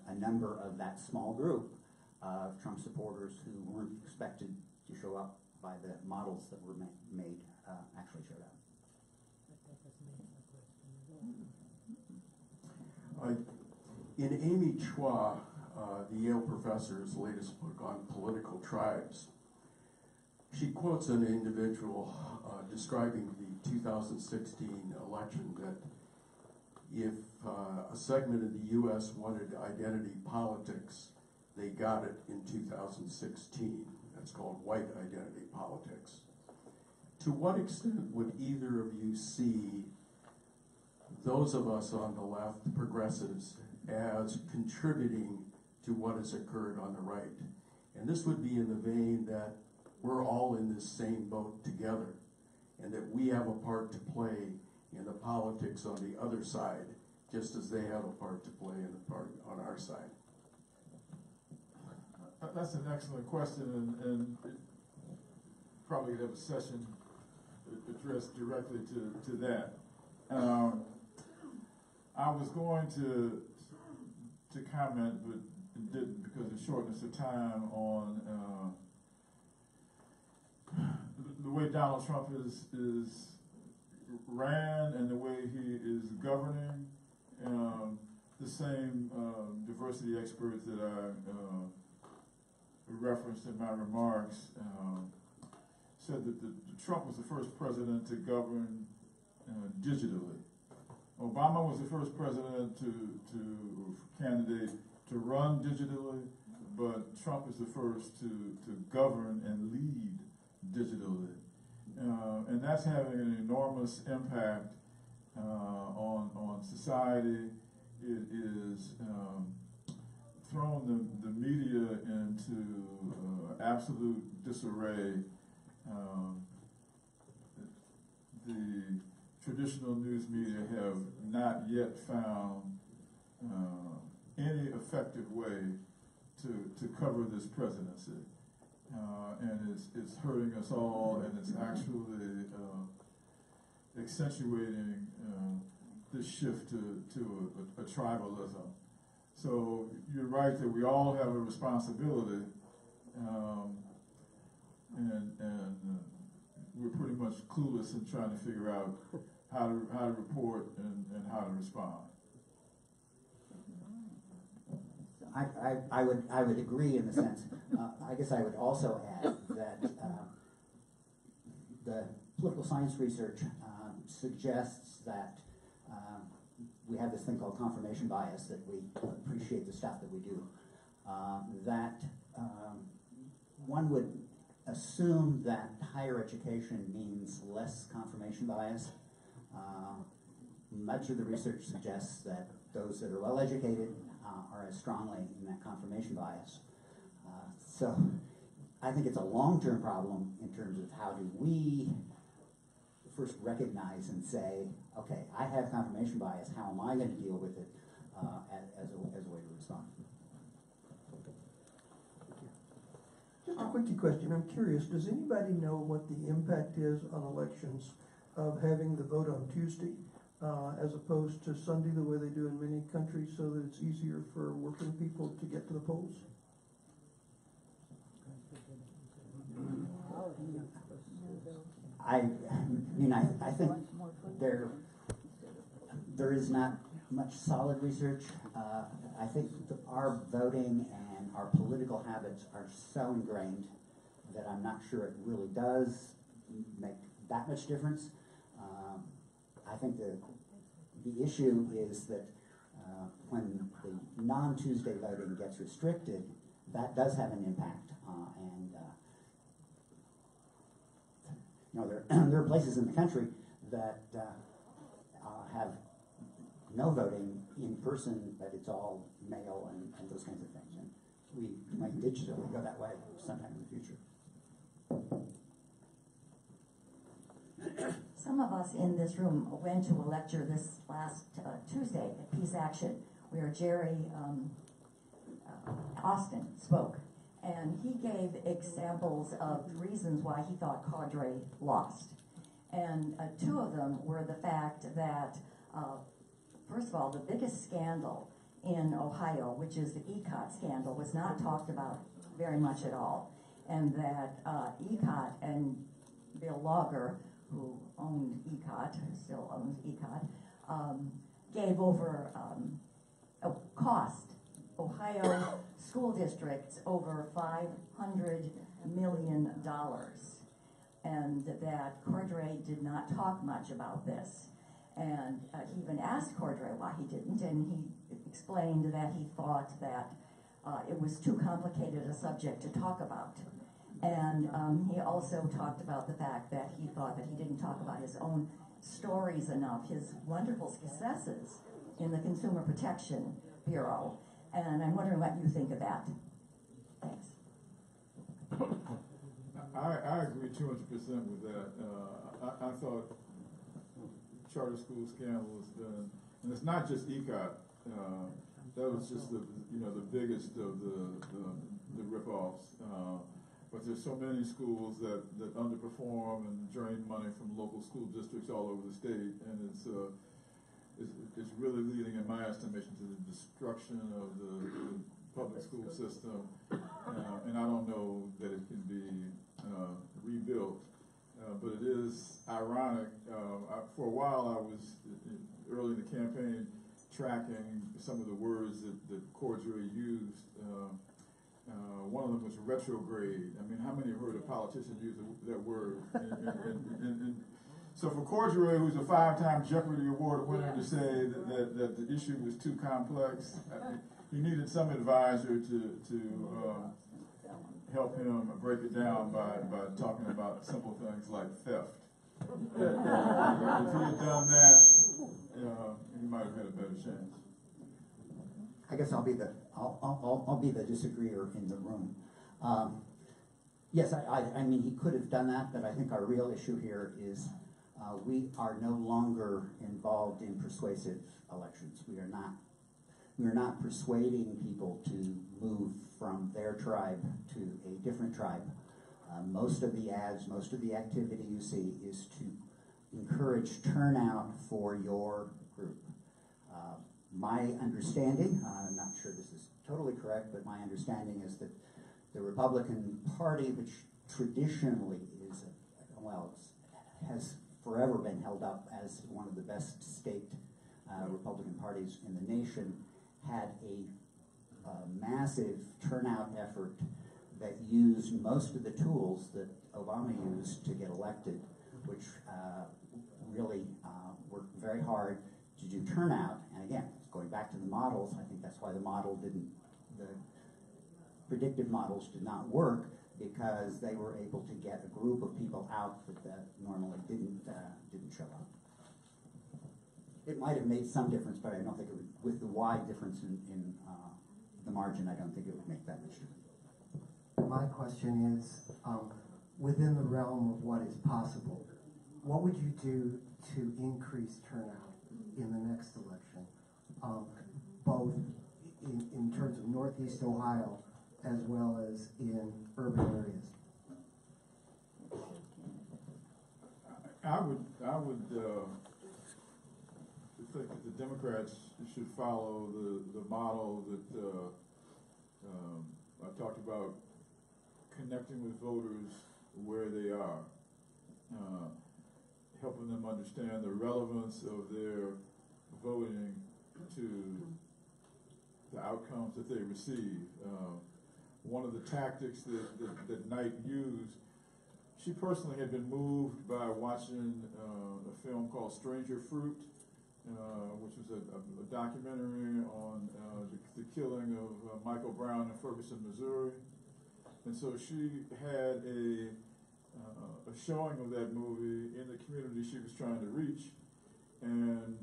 a number of that small group of Trump supporters who weren't expected to show up by the models that were made actually showed up. In Amy Chua, the Yale professor's latest book on political tribes, she quotes an individual describing the 2016 election that if a segment of the U.S. wanted identity politics, they got it in 2016. That's called white identity politics. To what extent would either of you see those of us on the left, the progressives, as contributing to what has occurred on the right? And this would be in the vein that we're all in this same boat together, and that we have a part to play in the politics on the other side, just as they have a part to play in the part on our side. That's an excellent question, and probably could have a session addressed directly to that. I was going to comment, but didn't because of shortness of time, on the way Donald Trump is ran and the way he is governing. The same diversity experts that I referenced in my remarks said that Trump was the first president to govern digitally. Obama was the first president candidate to run digitally, but Trump is the first to govern and lead digitally. And that's having an enormous impact on society. It is thrown the media into absolute disarray. The traditional news media have not yet found any effective way to cover this presidency. And it's hurting us all, and it's actually accentuating this shift to a tribalism. So you're right that we all have a responsibility, and we're pretty much clueless in trying to figure out how to report and how to respond. I would agree in the sense. I guess I would also add that the political science research suggests that we have this thing called confirmation bias, that we appreciate the stuff that we do. That one would assume that higher education means less confirmation bias. Much of the research suggests that those that are well educated are as strongly in that confirmation bias. So I think it's a long-term problem in terms of how do we first recognize and say, okay, I have confirmation bias, how am I going to deal with it as a way to respond? Just a quickie question, I'm curious, does anybody know what the impact is on elections of having the vote on Tuesday as opposed to Sunday the way they do in many countries, so that it's easier for working people to get to the polls? I think there is not much solid research. I think our voting and our political habits are so ingrained that I'm not sure it really does make that much difference. I think the issue is that when the non-Tuesday voting gets restricted, that does have an impact. You know, there are places in the country that have no voting in person, but it's all mail and those kinds of things. And we might digitally go that way sometime in the future. Some of us in this room went to a lecture this last Tuesday at Peace Action, where Jerry Austin spoke, and he gave examples of reasons why he thought Cadre lost. And two of them were the fact that, first of all, the biggest scandal in Ohio, which is the ECOT scandal, was not talked about very much at all. And that ECOT and Bill Lauger, who owned ECOT, still owns ECOT, gave over, cost Ohio school districts over $500 million. And that Cordray did not talk much about this. And he even asked Cordray why he didn't, and he explained that he thought that it was too complicated a subject to talk about. And he also talked about the fact that he thought that he didn't talk about his own stories enough, his wonderful successes in the Consumer Protection Bureau. And I'm wondering what you think of that. Thanks. I agree 200% with that. I thought charter school scandal has been, and it's not just ECOT. That was just the biggest of the rip-offs. But there's so many schools that underperform and drain money from local school districts all over the state, and it's really leading, in my estimation, to the destruction of the public school system. And I don't know that it can be rebuilt. But it is ironic. For a while, I was early in the campaign tracking some of the words that Cordray used. One of them was retrograde. I mean, how many have heard a politician use that word? So for Cordray, who's a 5-time Jeopardy Award winner, to say that the issue was too complex, he needed some advisor to help him break it down by talking about simple things like theft. If he had done that, he might have had a better chance. I guess I'll be the disagreeer in the room. Yes, I mean, he could have done that, but I think our real issue here is we are no longer involved in persuasive elections. We are not persuading people to move from their tribe to a different tribe. Most of the ads, most of the activity you see is to encourage turnout for your group. My understanding, I'm not sure this is totally correct, but my understanding is that the Republican Party, which traditionally is, has forever been held up as one of the best state Republican parties in the nation, had a massive turnout effort that used most of the tools that Obama used to get elected, which really worked very hard to do turnout. And again, going back to the models, I think that's why the predictive models did not work, because they were able to get a group of people out that normally didn't show up. It might have made some difference, but I don't think it would, with the wide difference in the margin, I don't think it would make that much difference. My question is, within the realm of what is possible, what would you do to increase turnout in the next election, both in terms of Northeast Ohio as well as in urban areas? I would think that the Democrats should follow the model that I talked about, connecting with voters where they are, helping them understand the relevance of their voting to the outcomes that they receive. One of the tactics that Knight used, she personally had been moved by watching a film called Stranger Fruit, which was a documentary on the killing of Michael Brown in Ferguson, Missouri. And so she had a showing of that movie in the community she was trying to reach, and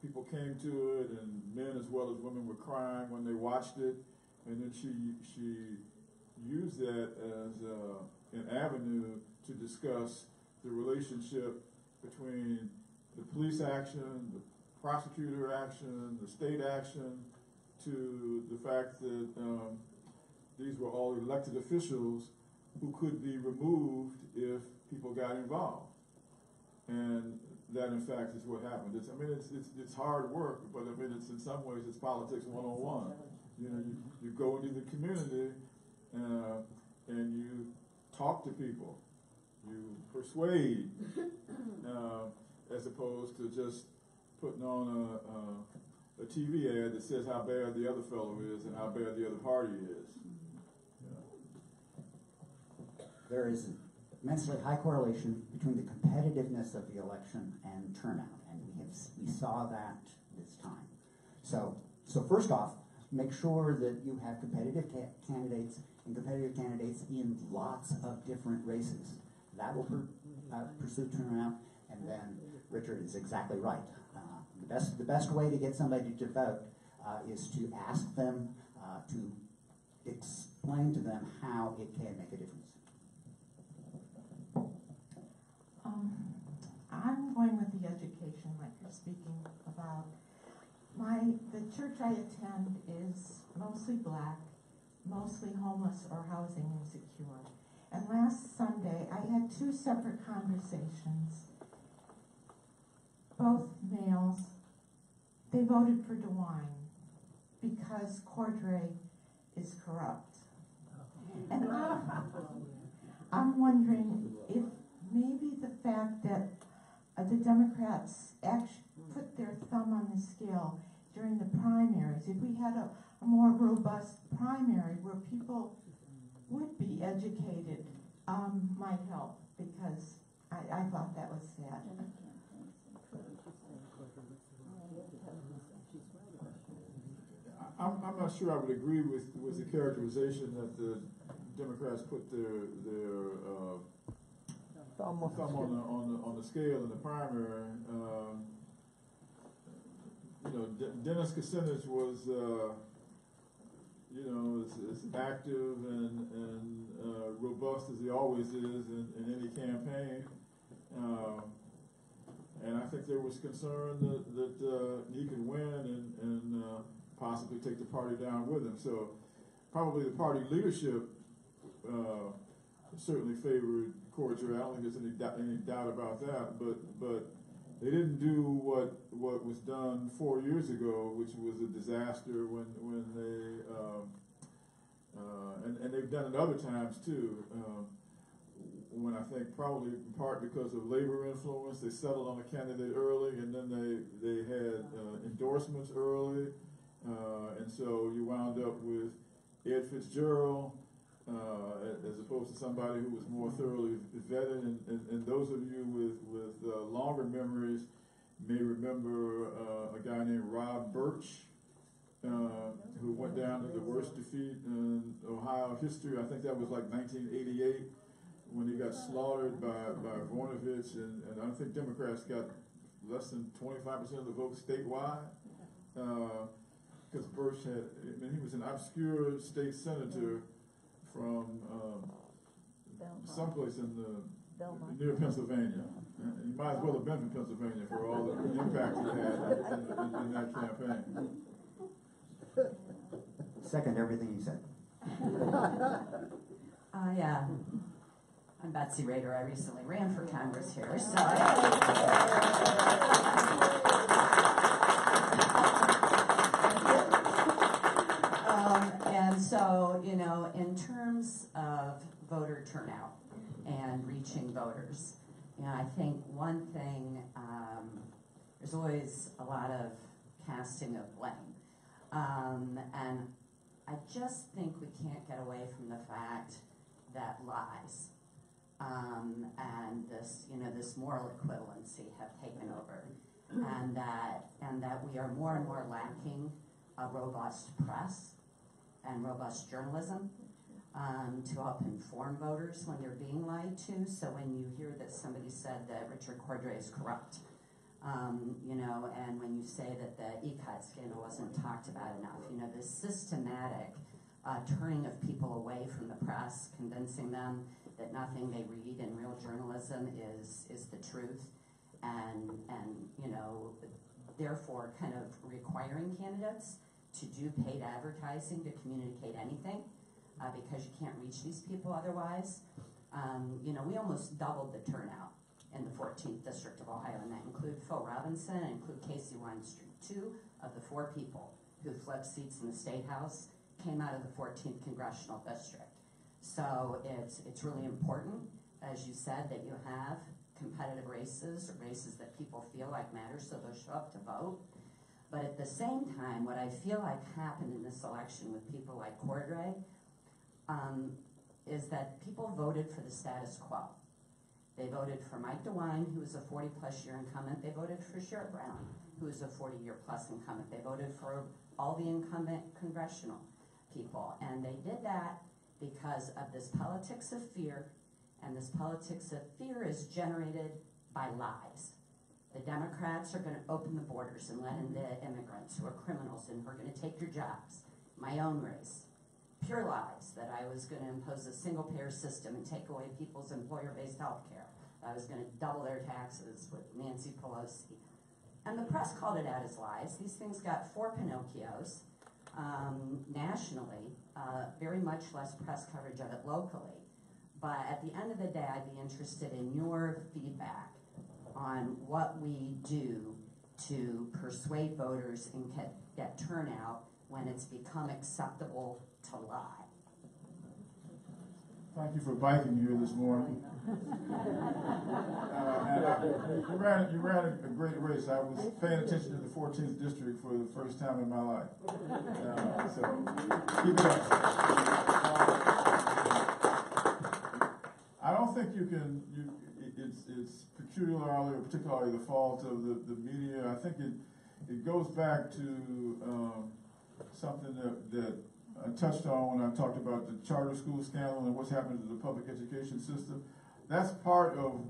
people came to it, and men as well as women were crying when they watched it, and then she used that as an avenue to discuss the relationship between the police action, the prosecutor action, the state action, to the fact that these were all elected officials who could be removed if people got involved. And that, in fact, is what happened. It's hard work, but it's in some ways it's politics 101. You go into the community and you talk to people, you persuade, as opposed to just putting on a TV ad that says how bad the other fellow is and how bad the other party is. There is an immensely high correlation between the competitiveness of the election and turnout, and we saw that this time. So first off, make sure that you have competitive candidates in lots of different races. That will pursue turnout, and then Richard is exactly right. The best way to get somebody to vote is to ask them to explain to them how it can make a difference. I'm going with the education, like you're speaking about. The church I attend is mostly black, mostly homeless or housing insecure. And last Sunday, I had 2 separate conversations. Both males, they voted for DeWine because Cordray is corrupt. And I'm wondering if maybe the fact that the Democrats actually put their thumb on the scale during the primaries, if we had a more robust primary where people would be educated, might help, because I thought that was sad. I'm not sure I would agree with the characterization that the Democrats put their thumb on the scale in the primary. Dennis Kucinich was as active and robust as he always is in any campaign. And I think there was concern that he could win and possibly take the party down with him. So probably the party leadership certainly favored Cordray. I don't think there's any doubt about that. But they didn't do what was done 4 years ago, which was a disaster when they and they've done it other times too. When I think probably in part because of labor influence, they settled on a candidate early, and then they had endorsements early, and so you wound up with Ed Fitzgerald as opposed to somebody who was more thoroughly vetted. And those of you with longer memories may remember a guy named Rob Birch, who went down to the worst defeat in Ohio history. I think that was like 1988. When he got slaughtered by Voinovich, and I don't think Democrats got less than 25% of the votes statewide, because Birch he was an obscure state senator from someplace near Pennsylvania. He might as well have been from Pennsylvania for all the impact he had in that campaign. Second everything you said. I'm Betsy Rader. I recently ran for Congress here, so and so, in terms of voter turnout and reaching voters, I think one thing, there's always a lot of casting of blame. And I just think we can't get away from the fact that lies and this, this moral equivalency have taken over, and that we are more and more lacking a robust press and robust journalism to help inform voters when they're being lied to. So when you hear that somebody said that Richard Cordray is corrupt, and when you say that the ECOT scandal wasn't talked about enough, this systematic turning of people away from the press, convincing them that nothing they read in real journalism is the truth, and therefore kind of requiring candidates to do paid advertising to communicate anything, because you can't reach these people otherwise. We almost doubled the turnout in the 14th District of Ohio, and that include Phil Robinson and include Casey Weinstein. 2 of the 4 people who flipped seats in the State House came out of the 14th Congressional District. So it's really important, as you said, that you have competitive races, or races that people feel like matter, so they'll show up to vote. But at the same time, what I feel like happened in this election with people like Cordray is that people voted for the status quo. They voted for Mike DeWine, who was a 40-plus year incumbent. They voted for Sherrod Brown, who was a 40-year-plus incumbent. They voted for all the incumbent congressional people. And they did that because of this politics of fear, and this politics of fear is generated by lies. The Democrats are going to open the borders and let in the immigrants who are criminals and who are going to take your jobs. My own race. Pure lies that I was going to impose a single-payer system and take away people's employer-based health care. I was going to double their taxes with Nancy Pelosi. And the press called it out as lies. These things got 4 Pinocchios nationally, very much less press coverage of it locally. But at the end of the day, I'd be interested in your feedback on what we do to persuade voters and get turnout when it's become acceptable to lie. Thank you for biking here this morning. You ran a great race. I was paying attention to the 14th district for the first time in my life. So keep it up. I don't think you can. It's particularly the fault of the media. I think it goes back to something that I touched on when I talked about the charter school scandal and what's happening to the public education system. That's part of,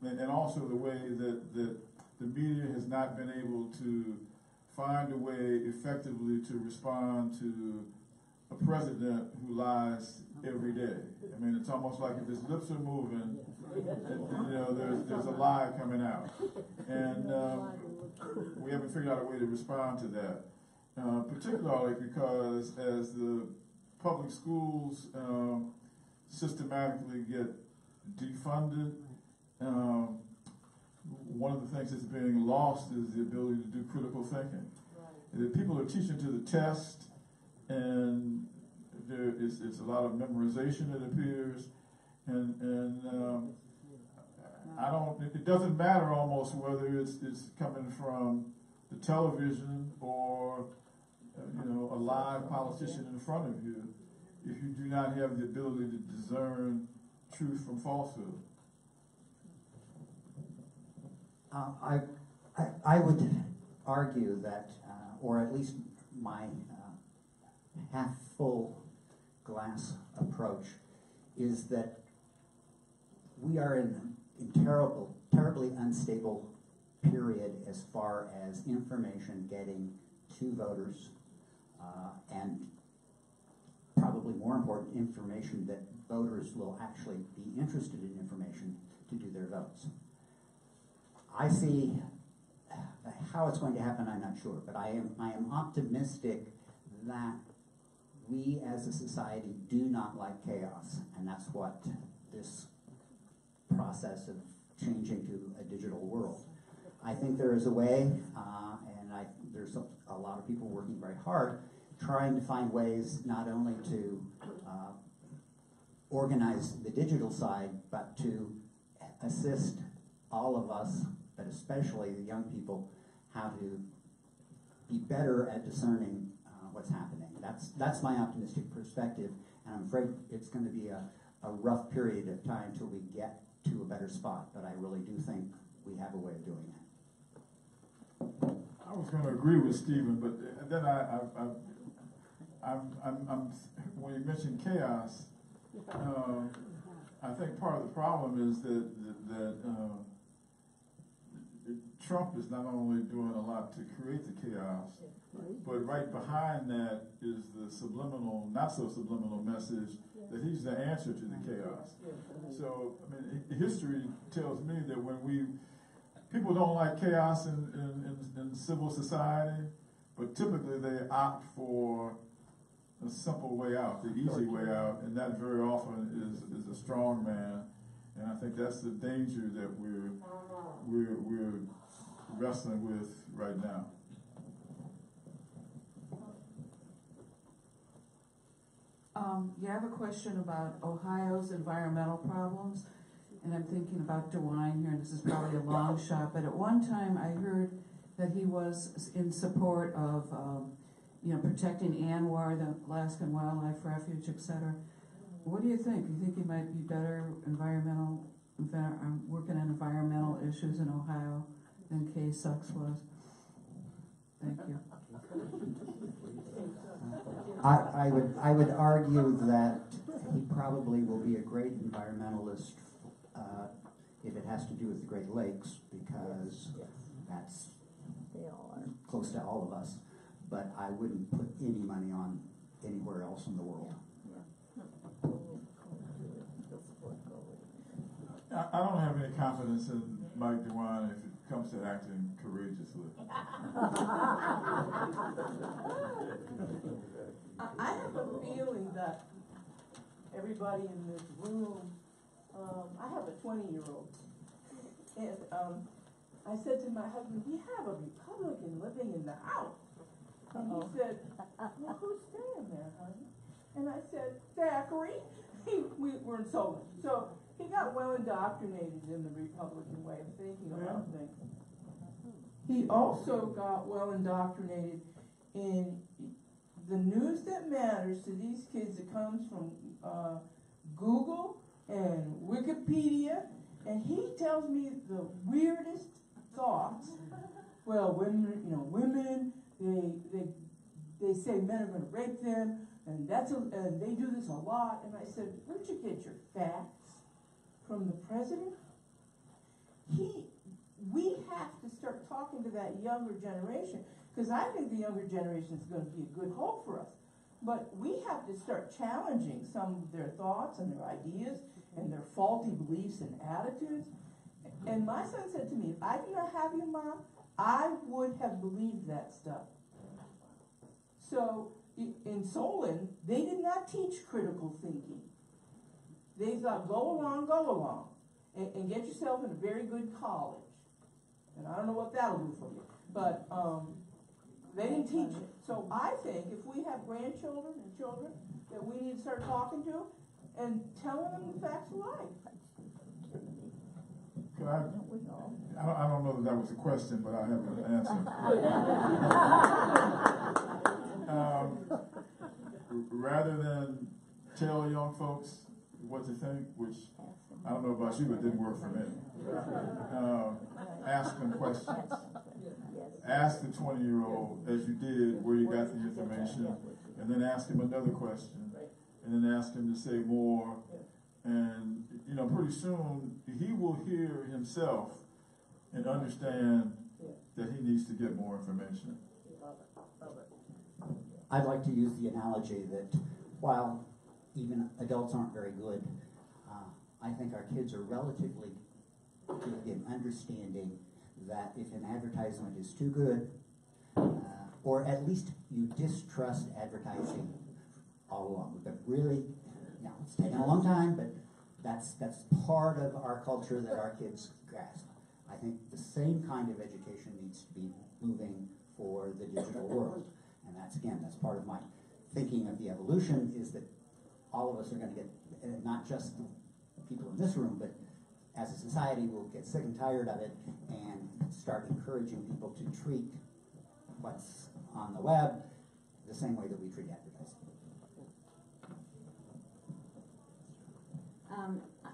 and also the way that the media has not been able to find a way effectively to respond to a president who lies every day. I mean, it's almost like if his lips are moving, there's a lie coming out. And we haven't figured out a way to respond to that. Particularly because as the public schools systematically get defunded, one of the things that's being lost is the ability to do critical thinking. Right. If people are teaching to the test, and it's a lot of memorization, it appears, and it doesn't matter almost whether it's coming from the television or a live politician in front of you, if you do not have the ability to discern truth from falsehood. I would argue that, or at least my half-full glass approach, is that we are in terribly unstable period as far as information getting to voters, and probably more important, information that voters will actually be interested in information to do their votes. I see how it's going to happen, I'm not sure, but I am optimistic that we as a society do not like chaos, and that's what this process of changing to a digital world. I think there is a way, and there's a lot of people working very hard trying to find ways not only to organize the digital side, but to assist all of us, but especially the young people, how to be better at discerning what's happening. That's my optimistic perspective, and I'm afraid it's going to be a rough period of time till we get to a better spot, but I really do think we have a way of doing that. I was going to agree with Stephen, but then when you mentioned chaos, I think part of the problem is that Trump is not only doing a lot to create the chaos, but right behind that is the subliminal, not so subliminal message that he's the answer to the chaos. So, I mean, history tells me that when people don't like chaos in civil society, but typically they opt for a simple way out, the easy way out, and that very often is a strong man. And I think that's the danger that we're wrestling with right now. Yeah, I have a question about Ohio's environmental problems, and I'm thinking about DeWine here, and this is probably a long shot, but at one time I heard that he was in support of, protecting ANWR, the Alaskan Wildlife Refuge, etc. What do you think? Do you think he might be better working on environmental issues in Ohio than Kay Sucks was? Thank you. I would argue that he probably will be a great environmentalist if it has to do with the Great Lakes, because that's close to all of us. But I wouldn't put any money on anywhere else in the world. I don't have any confidence in Mike DeWine if it comes to acting courageously. I have a feeling that everybody in this room, I have a 20-year-old, and I said to my husband, we have a Republican living in the house. And he said, well, who's staying there, honey? And I said, Zachary. We're in Solon. So he got well indoctrinated in the Republican way of thinking about things. He also got well indoctrinated in the news that matters to these kids that comes from Google and Wikipedia, and he tells me the weirdest thoughts. Well, women, they say men are going to rape them, and they do this a lot. And I said, where'd you get your facts? From the president? We have to start talking to that younger generation, because I think the younger generation is going to be a good hope for us. But we have to start challenging some of their thoughts and their ideas and their faulty beliefs and attitudes. And my son said to me, if I did not have you, Mom, I would have believed that stuff. So in Solon, they did not teach critical thinking. They thought, go along, and get yourself in a very good college. And I don't know what that'll do for you, but they didn't teach it. So I think if we have grandchildren and children that we need to start talking to and telling them the facts of life. I don't know that was a question, but I have an answer. Rather than tell young folks what to think, which I don't know about you, but it didn't work for me. Ask them questions. Ask the 20-year-old, as you did, where you got the information, and then ask him another question, and then ask him to say more. And, pretty soon, he will hear himself and understand that he needs to get more information. I'd like to use the analogy that while even adults aren't very good, I think our kids are relatively good in understanding that if an advertisement is too good, or at least you distrust advertising all along. But really, it's taken a long time, but that's part of our culture that our kids grasp. I think the same kind of education needs to be moving for the digital world. And that's part of my thinking of the evolution, is that all of us are going to get, not just the people in this room, but as a society we'll get sick and tired of it and start encouraging people to treat what's on the web, the same way that we treat advertising.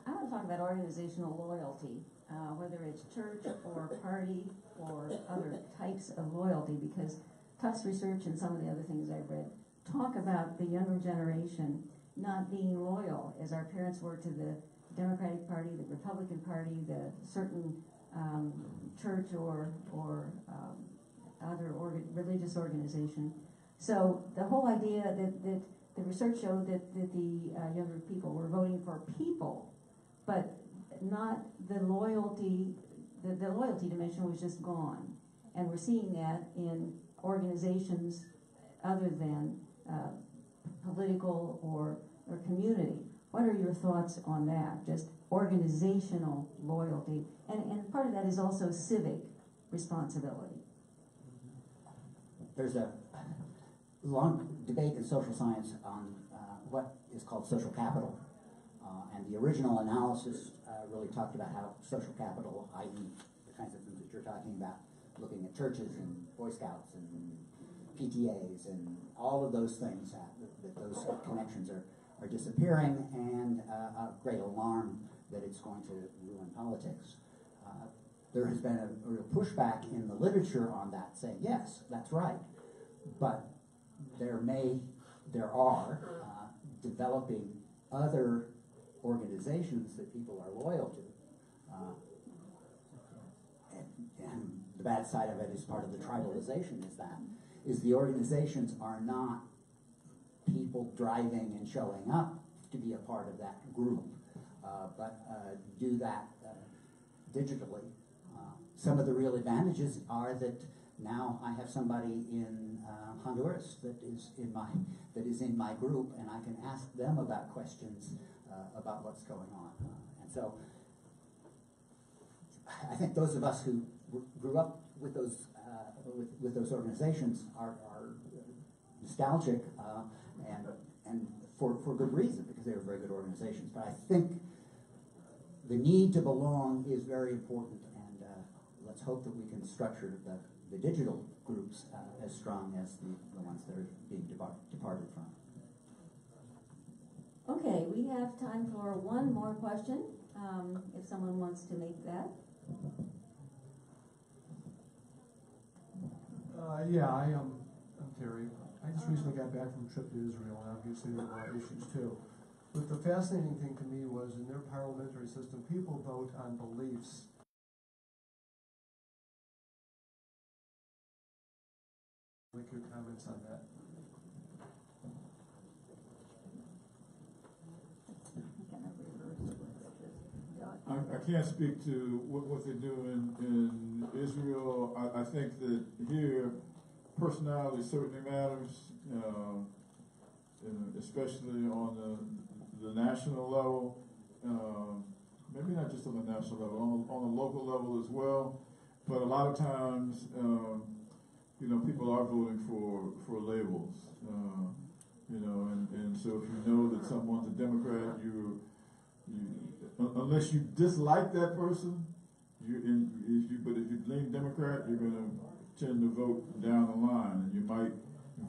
I want to talk about organizational loyalty, whether it's church or party or other types of loyalty, because Tufts research and some of the other things I've read talk about the younger generation not being loyal as our parents were to the Democratic Party, the Republican Party, the certain church or other religious organization. So the whole idea that the research showed that the younger people were voting for people, but not the loyalty. The loyalty dimension was just gone, and we're seeing that in organizations other than political or community. What are your thoughts on that? Just organizational loyalty, and part of that is also civic responsibility. There's a long debate in social science on what is called social capital. And the original analysis really talked about how social capital, i.e. the kinds of things that you're talking about, looking at churches and Boy Scouts and PTAs and all of those things, that those connections are disappearing, and a great alarm that it's going to ruin politics. There has been a real pushback in the literature on that, saying, yes, that's right, but there are developing other organizations that people are loyal to. And the bad side of it is part of the tribalization is the organizations are not people driving and showing up to be a part of that group, but do that digitally. Some of the real advantages are that now I have somebody in Honduras that is in my group, and I can ask them about questions about what's going on. And so I think those of us who grew up with those organizations are nostalgic, and for good reason, because they were very good organizations. But I think the need to belong is very important, and let's hope that we can structure the digital groups as strong as the ones that are being departed from. Okay, we have time for one more question, if someone wants to make that. I'm Terry. I just recently got back from a trip to Israel, and obviously there are a lot of issues too. But the fascinating thing to me was in their parliamentary system, people vote on beliefs. I'd like your comments on that. I can't speak to what they do in Israel. I think that here, personality certainly matters, especially on the national level. Maybe not just on the national level, on the local level as well. But a lot of times, people are voting for labels. And so if you know that someone's a Democrat, unless you dislike that person, if you lean Democrat, you're going to tend to vote down the line, and you might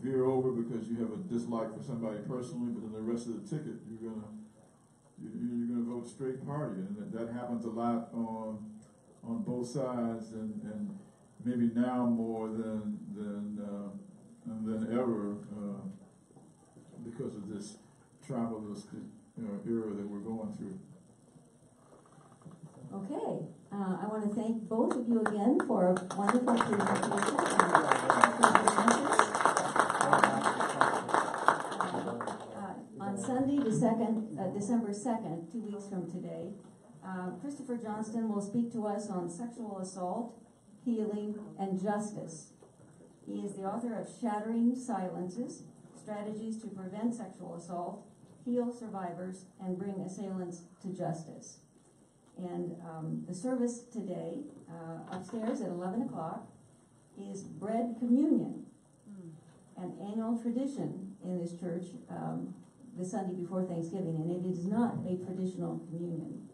veer over because you have a dislike for somebody personally, but then the rest of the ticket you're going to vote straight party, and that happens a lot on both sides, and maybe now more than ever because of this tribalistic era that we're going through. Okay, I want to thank both of you again for a wonderful presentation. On Sunday, December 2nd, 2 weeks from today, Christopher Johnston will speak to us on sexual assault, healing, and justice. He is the author of Shattering Silences, Strategies to Prevent Sexual Assault, Heal Survivors, and Bring Assailants to Justice. And the service today, upstairs at 11 o'clock, is Bread Communion, an annual tradition in this church the Sunday before Thanksgiving, and it is not a traditional communion.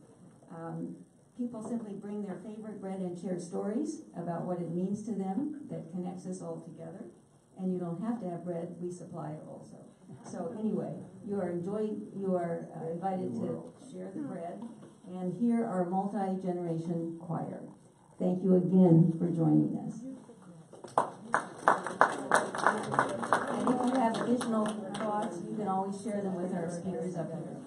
people simply bring their favorite bread and share stories about what it means to them that connects us all together. And you don't have to have bread, we supply it also. So anyway, you are invited to share the bread and hear our multi-generation choir. Thank you again for joining us. And if you have additional thoughts, you can always share them with our speakers up here.